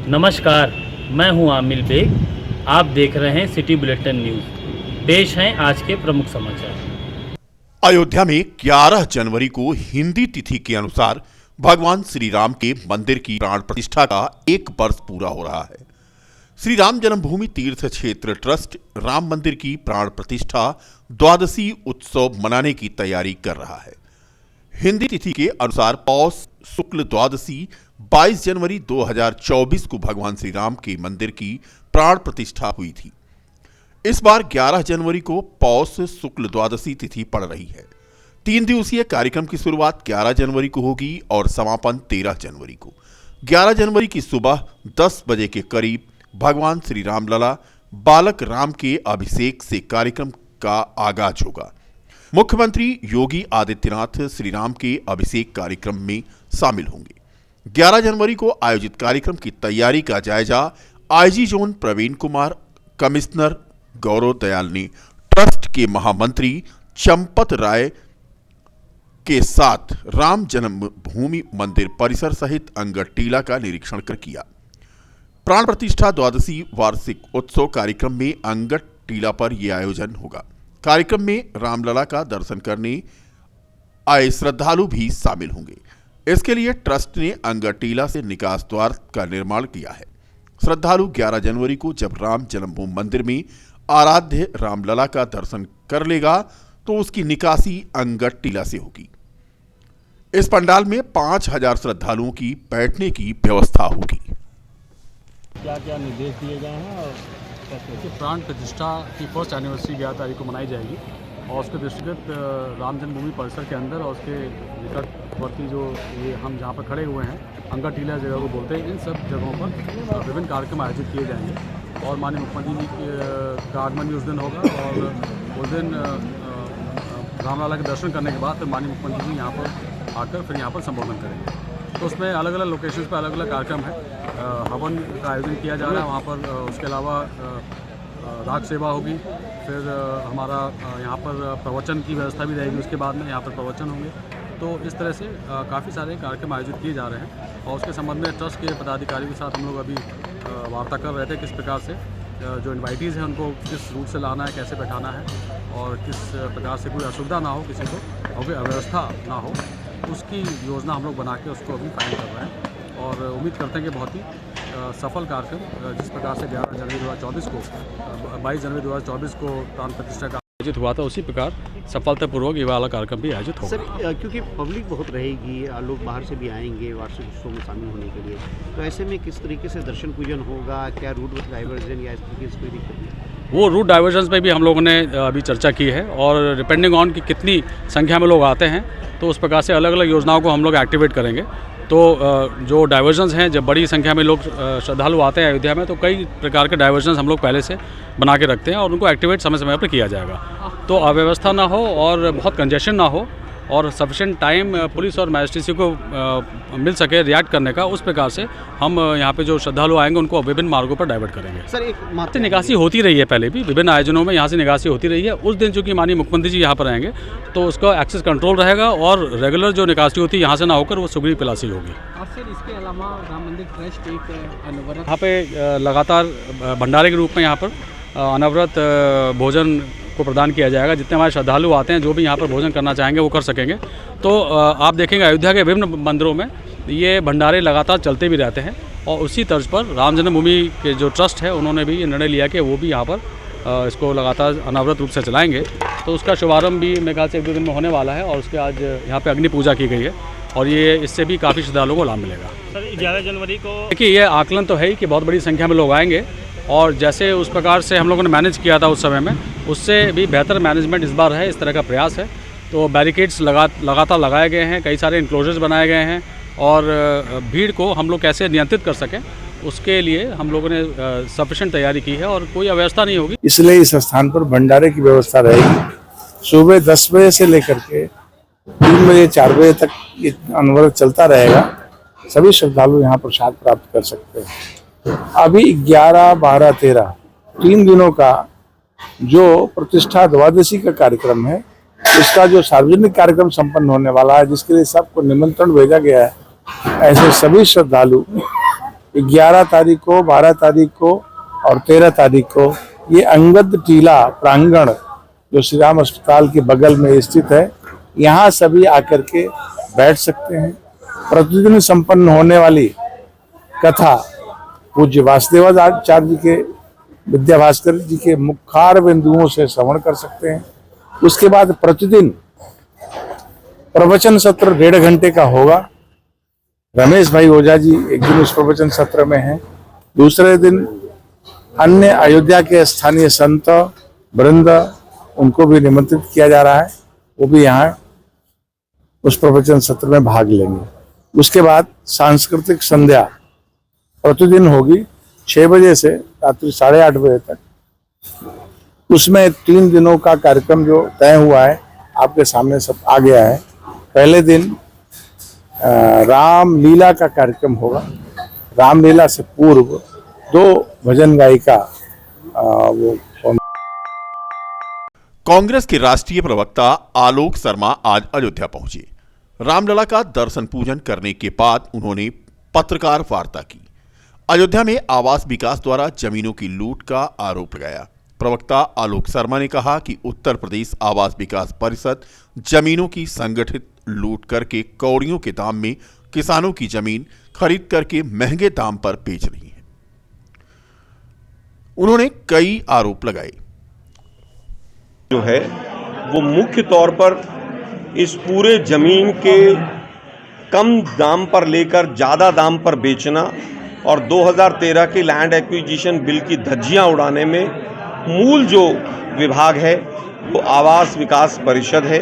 नमस्कार, मैं हूं आमिल बेग। आप देख रहे हैं सिटी बुलेटिन न्यूज़। पेश हैं आज के प्रमुख समाचार। अयोध्या में 11 जनवरी को हिंदी तिथि के अनुसार भगवान श्री राम के मंदिर की प्राण प्रतिष्ठा का 1 वर्ष पूरा हो रहा है। श्री राम जन्मभूमि तीर्थ क्षेत्र ट्रस्ट राम मंदिर की प्राण प्रतिष्ठा द्वादशी उत्सव मनाने की तैयारी कर रहा है। हिंदी तिथि के अनुसार पौष शुक्ल द्वादशी 22 जनवरी 2024 को भगवान श्री राम के मंदिर की प्राण प्रतिष्ठा हुई थी। इस बार 11 जनवरी को पौष शुक्ल द्वादशी तिथि पड़ रही है। 3 दिवसीय कार्यक्रम की शुरुआत 11 जनवरी को होगी और समापन 13 जनवरी को। 11 जनवरी की सुबह 10 बजे के करीब भगवान श्री राम लला बालक राम के अभिषेक से कार्यक्रम का आगाज होगा। मुख्यमंत्री योगी आदित्यनाथ श्री राम के अभिषेक कार्यक्रम में शामिल होंगे। 11 जनवरी को आयोजित कार्यक्रम की तैयारी का जायजा IG zone Praveen Kumar, commissioner Gaurav Dayal ने ट्रस्ट के महामंत्री चंपत राय के साथ राम जन्मभूमि मंदिर परिसर सहित अंगद टीला का निरीक्षण कर किया। प्राण प्रतिष्ठा द्वादशी वार्षिक उत्सव कार्यक्रम में अंगद टीला पर यह आयोजन होगा। कार्यक्रम में रामलला का दर्शन करने आए श्रद्धालु भी शामिल होंगे। इसके लिए ट्रस्ट ने अंगद टीला से निकास द्वार का निर्माण किया है। श्रद्धालु 11 जनवरी को जब राम जन्मभूमि मंदिर में आराध्य रामलला का दर्शन कर लेगा तो उसकी निकासी अंगद टीला से होगी। इस पंडाल में 5000 श्रद्धालुओं की बैठने की व्यवस्था होगी। क्या क्या निर्देश दिए गए हैं और कैसे प्राण प्रतिष्ठा की 1st एनिवर्सरी 11 तारीख को मनाई जाएगी और उसके दृष्टिगत राम जन्मभूमि परिसर के अंदर और उसके निकटवर्ती जो ये हम जहाँ पर खड़े हुए हैं अंगद टीला जगह को बोलते हैं, इन सब जगहों पर विभिन्न कार्यक्रम आयोजित किए जाएंगे और माननीय मुख्यमंत्री जी का आगमन भी उस दिन होगा और उस दिन रामलला के दर्शन करने के बाद फिर माननीय मुख्यमंत्री जी यहाँ पर आकर फिर यहाँ पर संबोधन करेंगे। तो उसमें अलग अलग लोकेशंस पर अलग अलग कार्यक्रम है। हवन का आयोजन किया जा रहा है वहाँ पर। उसके अलावा राग सेवा होगी, फिर हमारा यहाँ पर प्रवचन की व्यवस्था भी रहेगी। उसके बाद में यहाँ पर प्रवचन होंगे। तो इस तरह से काफ़ी सारे कार्यक्रम आयोजित किए जा रहे हैं और उसके संबंध में ट्रस्ट के पदाधिकारियों के साथ हम लोग अभी वार्ता कर रहे थे किस प्रकार से जो इन्वाइटीज़ हैं उनको किस रूट से लाना है, कैसे बैठाना है और किस प्रकार से कोई असुविधा ना हो, किसी को और कोई अव्यवस्था ना हो, उसकी योजना हम लोग बना के उसको अभी फाइनल कर रहे हैं और उम्मीद करते हैं कि बहुत ही सफल कार्यक्रम जिस प्रकार से 11 जनवरी 2024 को 22 जनवरी 2024 को प्राण प्रतिष्ठा का आयोजित हुआ था, उसी प्रकार सफलतापूर्वक ये वाला कार्यक्रम भी आयोजित होगा। सर, क्योंकि पब्लिक बहुत रहेगी, लोग बाहर से भी आएंगे वार्षिक उत्सव में शामिल होने के लिए, तो ऐसे में किस तरीके से दर्शन पूजन होगा? क्या रूट डाइवर्जन या इस तरीके से कोई दिक्कत नहीं? वो रूट डाइवर्जन पे भी हम लोगों ने अभी चर्चा की है और डिपेंडिंग ऑन कि कितनी संख्या में लोग आते हैं तो उस प्रकार से अलग अलग योजनाओं को हम लोग एक्टिवेट करेंगे। तो जो डाइवर्जन्स हैं, जब बड़ी संख्या में लोग श्रद्धालु आते हैं अयोध्या में तो कई प्रकार के डाइवर्जन्स हम लोग पहले से बना के रखते हैं और उनको एक्टिवेट समय समय पर किया जाएगा तो अव्यवस्था ना हो और बहुत कंजेशन ना हो और सफिशेंट टाइम पुलिस और मैजिस्ट्रेसी को मिल सके रिएक्ट करने का। उस प्रकार से हम यहाँ पे जो श्रद्धालु आएंगे उनको विभिन्न मार्गों पर डाइवर्ट करेंगे। सर, एक निकासी होती रही है, पहले भी विभिन्न आयोजनों में यहाँ से निकासी होती रही है। उस दिन चूँकि माननीय मुख्यमंत्री जी यहाँ पर आएंगे तो उसका एक्सेस कंट्रोल रहेगा और रेगुलर जो निकासी होती है यहाँ से ना होकर वो सुगरी पिलासी होगी। और सर, इसके अलावा राम मंदिर ट्रस्ट एक अनवरत यहाँ पे लगातार भंडारे के रूप में यहाँ पर अनवरत भोजन को प्रदान किया जाएगा। जितने हमारे श्रद्धालु आते हैं जो भी यहाँ पर भोजन करना चाहेंगे वो कर सकेंगे। तो आप देखेंगे अयोध्या के विभिन्न मंदिरों में ये भंडारे लगातार चलते भी रहते हैं और उसी तर्ज पर राम जन्मभूमि के जो ट्रस्ट है उन्होंने भी ये निर्णय लिया कि वो भी यहाँ पर इसको लगातार अनावृत रूप से चलाएंगे। तो उसका शुभारंभ भी मेरे ख्याल से 1-2 दिन में होने वाला है और उसके आज यहाँ पे अग्नि पूजा की गई है और ये इससे भी काफ़ी श्रद्धालुओं को लाभ मिलेगा। सर, 11 जनवरी को देखिए ये आकलन तो है ही कि बहुत बड़ी संख्या में लोग आएंगे और जैसे उस प्रकार से हम लोगों ने मैनेज किया था उस समय में, उससे भी बेहतर मैनेजमेंट इस बार है। इस तरह का प्रयास है तो बैरिकेड्स लगातार लगाए गए हैं, कई सारे इंक्लोजर्स बनाए गए हैं और भीड़ को हम लोग कैसे नियंत्रित कर सकें उसके लिए हम लोगों ने सफिशिएंट तैयारी की है और कोई अव्यवस्था नहीं होगी। इसलिए इस स्थान पर भंडारे की व्यवस्था रहेगी। सुबह 10 बजे से लेकर के 3 बजे 4 बजे तक ये अनवरत चलता रहेगा। सभी श्रद्धालु यहाँ प्रसाद प्राप्त कर सकते हैं। अभी 11, 12, 13 3 दिनों का जो प्रतिष्ठा द्वादशी का कार्यक्रम है, इसका जो सार्वजनिक कार्यक्रम संपन्न होने वाला है, जिसके लिए सबको निमंत्रण भेजा गया है, ऐसे सभी श्रद्धालु 11 तारीख को, 12 तारीख को और 13 तारीख को ये अंगद टीला प्रांगण जो श्री राम अस्पताल के बगल में स्थित है, यहाँ सभी आकर के बैठ सकते हैं। प्रतिदिन संपन्न होने वाली कथा पूज्य वासुदेवाचार्य जी के, विद्या भास्कर जी के मुखार बिंदुओं से श्रवण कर सकते हैं। उसके बाद प्रतिदिन प्रवचन सत्र 1.5 घंटे का होगा। रमेश भाई ओझा जी एक दिन उस प्रवचन सत्र में हैं, दूसरे दिन अन्य अयोध्या के स्थानीय संत वृंद उनको भी निमंत्रित किया जा रहा है, वो भी यहाँ उस प्रवचन सत्र में भाग लेंगे। उसके बाद सांस्कृतिक संध्या प्रतिदिन होगी 6 बजे से रात्रि 8:30 बजे तक। उसमें 3 दिनों का कार्यक्रम जो तय हुआ है आपके सामने सब आ गया है। पहले दिन रामलीला का कार्यक्रम होगा। रामलीला से पूर्व 2 भजन गायिका वो कांग्रेस के राष्ट्रीय प्रवक्ता आलोक शर्मा आज अयोध्या पहुंचे। रामलला का दर्शन पूजन करने के बाद उन्होंने पत्रकार वार्ता की। अयोध्या में आवास विकास द्वारा जमीनों की लूट का आरोप लगाया। प्रवक्ता आलोक शर्मा ने कहा कि उत्तर प्रदेश आवास विकास परिषद जमीनों की संगठित लूट करके कौड़ियों के दाम में किसानों की जमीन खरीद करके महंगे दाम पर बेच रही है। उन्होंने कई आरोप लगाए। जो है वो मुख्य तौर पर इस पूरे जमीन के कम दाम पर लेकर ज़्यादा दाम पर बेचना और 2013 के लैंड एक्विजिशन बिल की धज्जियां उड़ाने में मूल जो विभाग है वो आवास विकास परिषद है।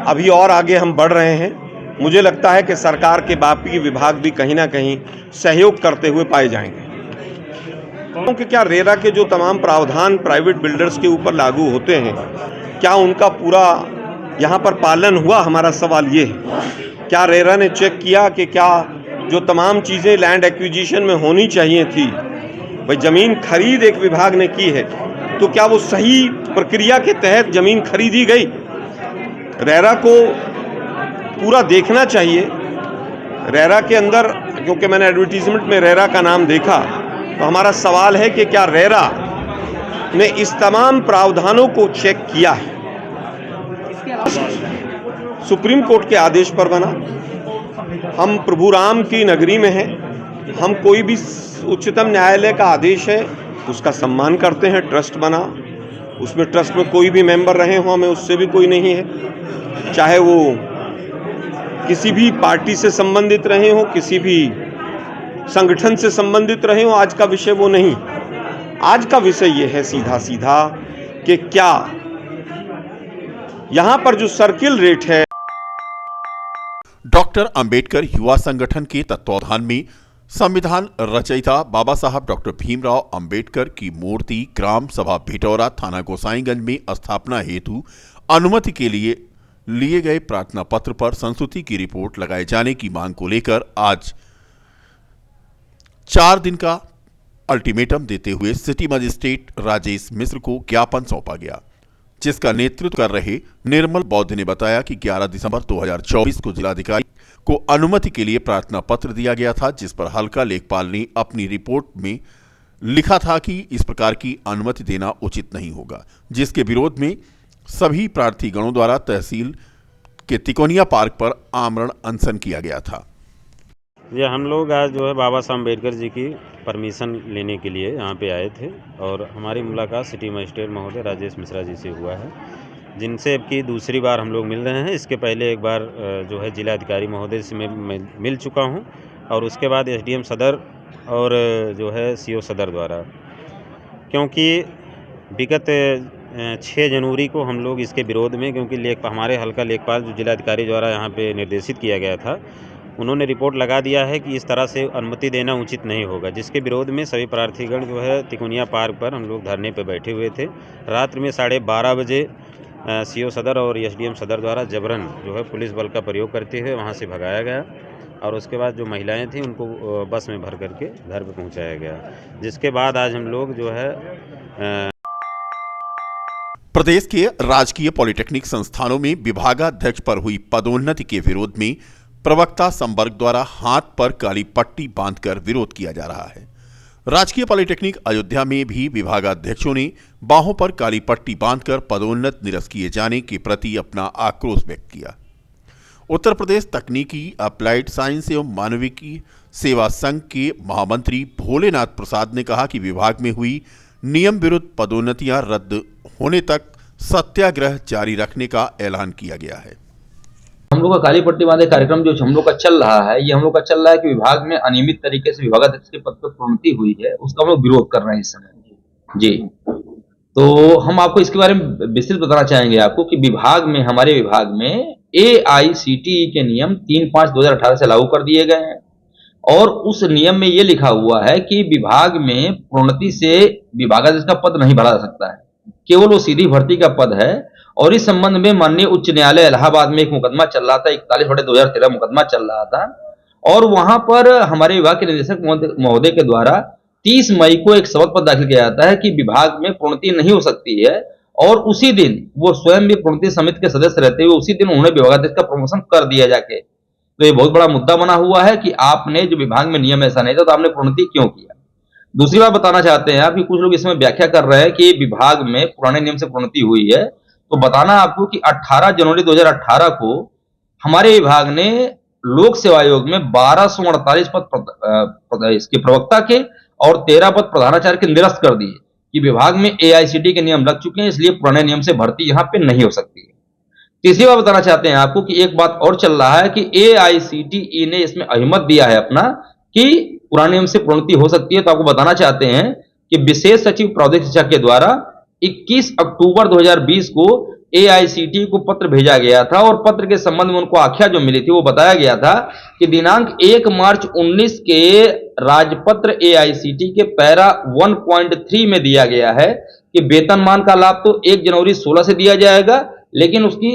अभी और आगे हम बढ़ रहे हैं। मुझे लगता है कि सरकार के बाकी विभाग भी कहीं ना कहीं सहयोग करते हुए पाए जाएंगे, क्योंकि क्या रेरा के जो तमाम प्रावधान प्राइवेट बिल्डर्स के ऊपर लागू होते हैं, क्या उनका पूरा यहाँ पर पालन हुआ? हमारा सवाल ये है। क्या रेरा ने चेक किया कि क्या जो तमाम चीज़ें लैंड एक्विजिशन में होनी चाहिए थी, भाई ज़मीन खरीद एक विभाग ने की है, तो क्या वो सही प्रक्रिया के तहत ज़मीन खरीदी गई? रेरा को पूरा देखना चाहिए। रेरा के अंदर, क्योंकि मैंने एडवर्टीजमेंट में रेरा का नाम देखा, तो हमारा सवाल है कि क्या रेरा ने इस तमाम प्रावधानों को चेक किया है? सुप्रीम कोर्ट के आदेश पर बना। हम प्रभु राम की नगरी में हैं। हम कोई भी उच्चतम न्यायालय का आदेश है उसका सम्मान करते हैं। ट्रस्ट बना, उसमें ट्रस्ट में कोई भी मेंबर रहे हो, हमें उससे भी कोई नहीं है, चाहे वो किसी भी पार्टी से संबंधित रहे हो, किसी भी संगठन से संबंधित रहे हो। आज का विषय वो नहीं। आज का विषय ये है सीधा सीधा कि क्या यहां पर जो सर्किल रेट है। डॉक्टर अंबेडकर युवा संगठन के तत्वावधान में संविधान रचयिता बाबा साहब डॉक्टर भीमराव अंबेडकर की मूर्ति ग्राम सभा भिटौरा थाना गोसाईगंज में स्थापना हेतु अनुमति के लिए गए प्रार्थना पत्र पर संस्तुति की रिपोर्ट लगाए जाने की मांग को लेकर आज 4 दिन का अल्टीमेटम देते हुए सिटी मजिस्ट्रेट राजेश मिश्र को ज्ञापन सौंपा गया, जिसका नेतृत्व कर रहे निर्मल बौद्ध ने बताया कि 11 दिसंबर 2024 को जिलाधिकारी को अनुमति के लिए प्रार्थना पत्र दिया गया था, जिस पर हल्का लेखपाल ने अपनी रिपोर्ट में लिखा था कि इस प्रकार की अनुमति देना उचित नहीं होगा, जिसके विरोध में सभी प्रार्थी गणों द्वारा तहसील के तिकोनिया पार्क पर आमरण अनशन किया गया था। ये हम लोग आज जो है बाबा साहब अम्बेडकर जी की परमिशन लेने के लिए यहाँ पे आए थे और हमारी मुलाकात सिटी मजिस्ट्रेट महोदय राजेश मिश्रा जी से हुआ है, जिनसे अब की दूसरी बार हम लोग मिल रहे हैं। इसके पहले एक बार जो है जिलाधिकारी महोदय से मैं मिल चुका हूँ और उसके बाद एसडीएम सदर और जो है सीओ सदर द्वारा, क्योंकि विगत 6 जनवरी को हम लोग इसके विरोध में, क्योंकि हमारे हल्का लेखपाल जो जिलाधिकारी द्वारा यहाँ पे निर्देशित किया गया था, उन्होंने रिपोर्ट लगा दिया है कि इस तरह से अनुमति देना उचित नहीं होगा, जिसके विरोध में सभी प्रार्थीगण जो है तिकोनिया पार्क पर हम लोग धरने पर बैठे हुए थे। रात्रि में 12:30 बजे सीओ सदर और एसडीएम सदर द्वारा जबरन जो है पुलिस बल का प्रयोग करते हुए वहाँ से भगाया गया और उसके बाद जो महिलाएं थीं उनको बस में भर करके घर पर पहुँचाया गया, जिसके बाद आज हम लोग जो है प्रदेश के राजकीय पॉलिटेक्निक संस्थानों में विभागाध्यक्ष पर हुई पदोन्नति के विरोध में प्रवक्ता संवर्ग द्वारा हाथ पर काली पट्टी बांधकर विरोध किया जा रहा है। राजकीय पॉलिटेक्निक अयोध्या में भी विभागाध्यक्षों ने बाहों पर काली पट्टी बांधकर पदोन्नत निरस्त किए जाने के प्रति अपना आक्रोश व्यक्त किया। उत्तर प्रदेश तकनीकी अप्लाइड साइंस एवं मानविकी सेवा संघ के महामंत्री भोलेनाथ प्रसाद ने कहा कि विभाग में हुई नियम विरुद्ध पदोन्नतियां रद्द होने तक सत्याग्रह जारी रखने का ऐलान किया गया है। हम लोग का काली पट्टी बांधे कार्यक्रम जो हम लोग का चल रहा है, ये हम लोग का चल रहा है कि विभाग में अनियमित तरीके से विभागाध्यक्ष के पद पर प्रोन्नति हुई है, उसका हम लोग विरोध कर रहे हैं इस समय जी। तो हम आपको इसके बारे में विस्तृत बताना चाहेंगे आपको कि विभाग में, हमारे विभाग में AICTE के नियम 3/5/2018 से लागू कर दिए गए हैं और उस नियम में ये लिखा हुआ है कि विभाग में प्रोन्नति से विभागाध्यक्ष का पद नहीं बढ़ा जा सकता है, केवल वो सीधी भर्ती का पद है। और इस संबंध में माननीय उच्च न्यायालय इलाहाबाद में एक मुकदमा चल रहा था, 41/2013 मुकदमा चल रहा था और वहां पर हमारे विभाग के निदेशक महोदय के द्वारा 30 मई को एक शपथ पत्र दाखिल किया जाता है कि विभाग में प्रोन्नति नहीं हो सकती है और उसी दिन वो स्वयं भी प्रोन्नति समिति के सदस्य रहते हुए उसी दिन उन्होंने विभागाध्यक्ष का प्रमोशन कर दिया जाके। तो ये बहुत बड़ा मुद्दा बना हुआ है कि आपने जो विभाग में नियम ऐसा नहीं था तो आपने प्रोन्नति क्यों किया। दूसरी बात बताना चाहते हैं आप कि कुछ लोग इसमें व्याख्या कर रहे हैं कि विभाग में पुराने नियम से प्रोन्नति हुई है, तो बताना आपको कि 18 जनवरी 2018 को हमारे विभाग ने लोक सेवा आयोग में 1248 पद इसके प्रवक्ता के और 13 पद प्रधानाचार्य के निरस्त कर दिए कि विभाग में AICTE के नियम लग चुके हैं, इसलिए पुराने नियम से भर्ती यहाँ पे नहीं हो सकती है। तीसरी बात बताना चाहते हैं आपको कि एक बात और चल रहा है कि AICTE ने इसमें अहमत दिया है अपना कि पुराने नियम से प्रोन्नति हो सकती है। तो आपको बताना चाहते हैं कि विशेष सचिव प्रौद्योगिकी शिक्षा के द्वारा 21 अक्टूबर 2020 को AICTE को पत्र भेजा गया था और पत्र के संबंध में उनको आख्या जो मिली थी वो बताया गया था कि दिनांक 1 मार्च 19 के राजपत्र AICTE के पैरा 1.3 में दिया गया है कि वेतनमान का लाभ तो 1 जनवरी 16 से दिया जाएगा, लेकिन उसकी